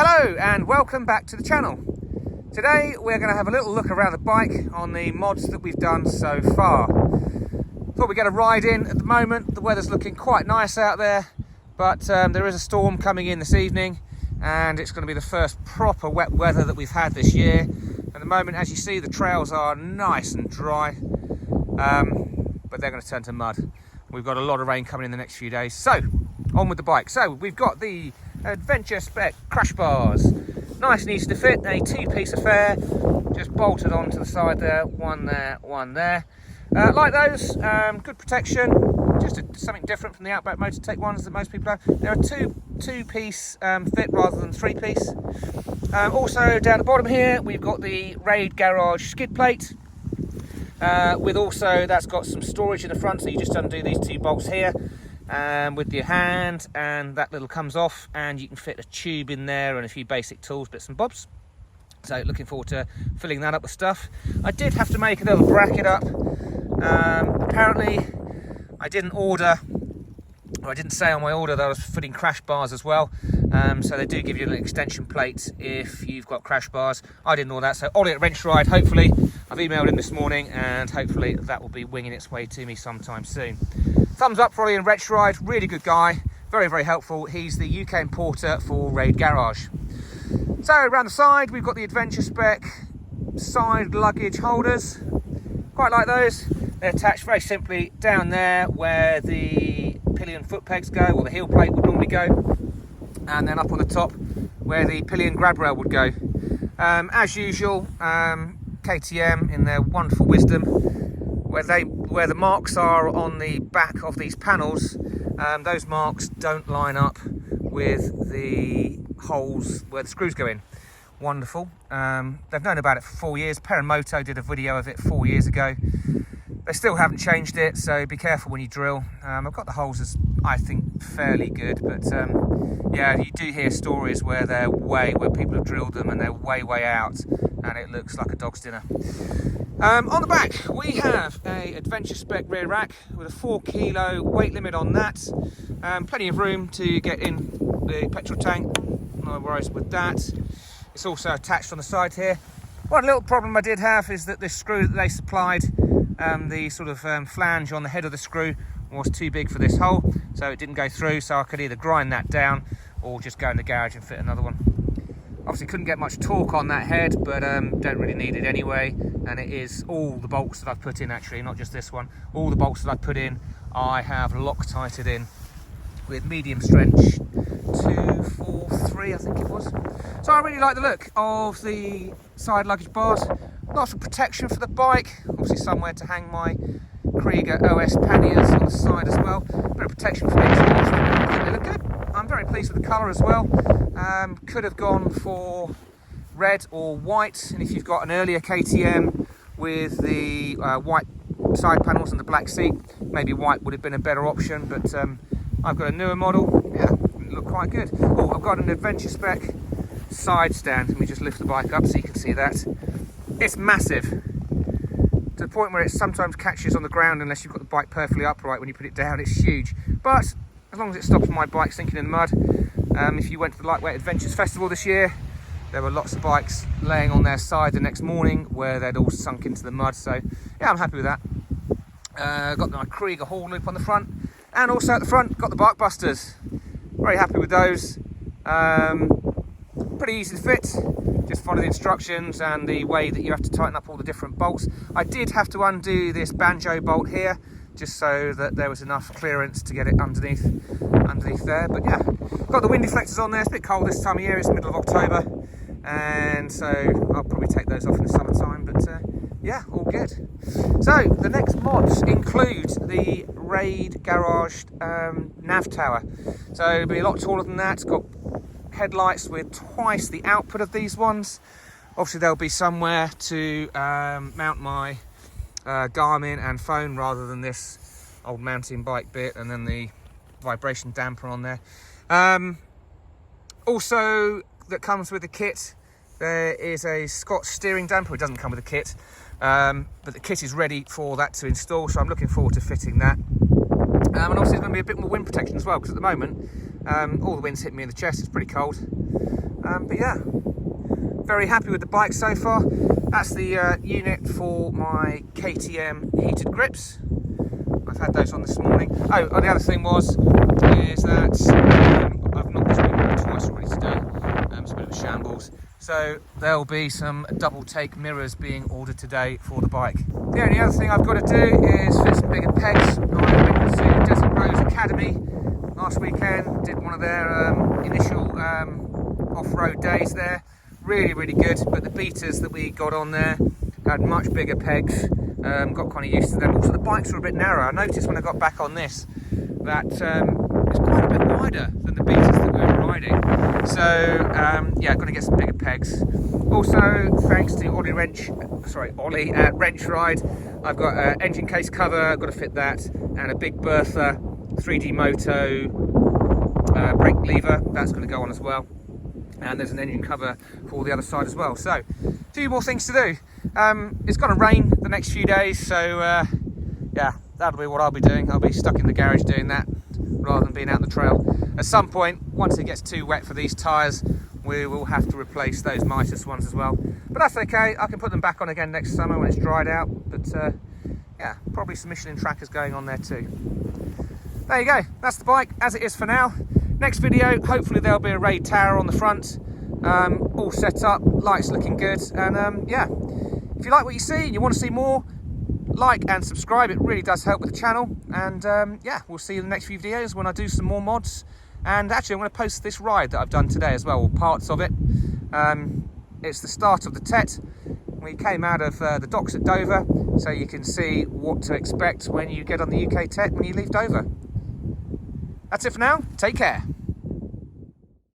Hello and welcome back to the channel. Today we're going to have a little look around the bike on the mods that we've done so far. Thought we'd get a ride in at the moment. The weather's looking quite nice out there, but there is a storm coming in this evening and it's going to be the first proper wet weather that we've had this year. At the moment, as you see, the trails are nice and dry, but they're going to turn to mud. We've got a lot of rain coming in the next few days, so on with the bike. So we've got the Adventure Spec crash bars, nice and easy to fit, a two-piece affair, just bolted onto the side there, one there, one there. Like those, good protection, just something different from the Outback Motortech ones that most people have. They're a two-piece fit rather than three-piece. Also down the bottom here, we've got the Rade Garage skid plate, with also, that's got some storage in the front, so you just undo these two bolts here with your hand and that little comes off and you can fit a tube in there and a few basic tools, bits and bobs. So looking forward to filling that up with stuff. I did have to make a little bracket up. Apparently I didn't order, or I didn't say on my order that I was fitting crash bars as well. So they do give you an extension plate if you've got crash bars. I didn't know that, so Ollie at Wrench Ride, hopefully, I've emailed him this morning and hopefully that will be winging its way to me sometime soon. Thumbs up for Ollie and Wrench Ride, really good guy, very, very helpful. He's the UK importer for Rade Garage. So around the side, we've got the Adventure Spec side luggage holders. Quite like those. They're attached very simply down there where the pillion foot pegs go, or the heel plate would normally go, and then up on the top where the pillion grab rail would go. As usual, KTM in their wonderful wisdom, where the marks are on the back of these panels, those marks don't line up with the holes where the screws go in. Wonderful. They've known about it for 4 years. Perimoto did a video of it 4 years ago. They still haven't changed it, so be careful when you drill. I've got the holes as, I think, fairly good, but yeah, you do hear stories where where people have drilled them and they're way out, and it looks like a dog's dinner. On the back, we have a Adventure Spec rear rack with a 4 kilo weight limit on that. Plenty of room to get in the petrol tank, no worries with that. It's also attached on the side here. One little problem I did have is that this screw that they supplied, the sort of flange on the head of the screw was too big for this hole, so it didn't go through, so I could either grind that down or just go in the garage and fit another one. Obviously couldn't get much torque on that head, but don't really need it anyway, and it is all the bolts that I've put in, actually, not just this one. All the bolts that I've put in, I have Loctited in with medium strength 243, I think it was. So I really like the look of the side luggage bars. Lots of protection for the bike, obviously somewhere to hang my Krieger OS panniers on the side as well. Bit of protection for the exhaust. I think they look good. I'm very pleased with the colour as well. Could have gone for red or white, and if you've got an earlier KTM with the white side panels and the black seat, maybe white would have been a better option, but I've got a newer model. Yeah, it looked quite good. Oh, I've got an Adventure Spec side stand. Let me just lift the bike up so you can see that. It's massive, to the point where it sometimes catches on the ground unless you've got the bike perfectly upright when you put it down. It's huge, but as long as it stops my bike sinking in the mud. If you went to the Lightweight Adventures Festival this year, there were lots of bikes laying on their side the next morning where they'd all sunk into the mud, so yeah, I'm happy with that. Got my Krieger haul loop on the front, and also at the front got the bark busters. Very happy with those. Pretty easy to fit, just follow the instructions and the way that you have to tighten up all the different bolts. I did have to undo this banjo bolt here just so that there was enough clearance to get it underneath there, but yeah, got the wind deflectors on there. It's a bit cold this time of year, it's the middle of October, and so I'll probably take those off in the summertime, but yeah, all good. So the next mods include the Rade Garage nav tower, so it'll be a lot taller than that. It's got headlights with twice the output of these ones. Obviously there'll be somewhere to mount my Garmin and phone rather than this old mountain bike bit, and then the vibration damper on there. Also, that comes with the kit, there is a Scotch steering damper. It doesn't come with the kit, but the kit is ready for that to install, so I'm looking forward to fitting that. And obviously there's going to be a bit more wind protection as well, because at the moment all the wind's hitting me in the chest. It's pretty cold. But yeah, very happy with the bike so far. That's the unit for my KTM heated grips. I've had those on this morning. Oh, the other thing is that I've knocked this wing twice already today. It's a bit of a shambles. So there'll be some double take mirrors being ordered today for the bike. The only other thing I've got to do is fit some bigger pegs. I went to Desert Rose Academy last weekend, did one of their initial off-road days there. Really, really good, but the beaters that we got on there had much bigger pegs. Got kind of used to them. Also, the bikes were a bit narrow. I noticed when I got back on this that it's quite a bit wider than the beaters that we were riding. So yeah, going to get some bigger pegs. Also, thanks to Ollie at Wrench Ride, I've got an engine case cover. I've got to fit that, and a big Bertha 3D Moto brake lever. That's going to go on as well. And there's an engine cover for the other side as well. So, a few more things to do. It's going to rain the next few days, so yeah, that'll be what I'll be doing. I'll be stuck in the garage doing that rather than being out on the trail. At some point, once it gets too wet for these tyres, we will have to replace those Midas ones as well. But that's okay, I can put them back on again next summer when it's dried out. But yeah, probably some Michelin trackers going on there too. There you go, that's the bike as it is for now. Next video, hopefully there'll be a Rade tower on the front, all set up, lights looking good, and yeah, if you like what you see and you want to see more, like and subscribe. It really does help with the channel. And yeah, we'll see you in the next few videos when I do some more mods. And actually, I'm going to post this ride that I've done today as well, or parts of it. It's the start of the TET. We came out of the docks at Dover, so you can see what to expect when you get on the UK TET when you leave Dover. That's it for now. Take care.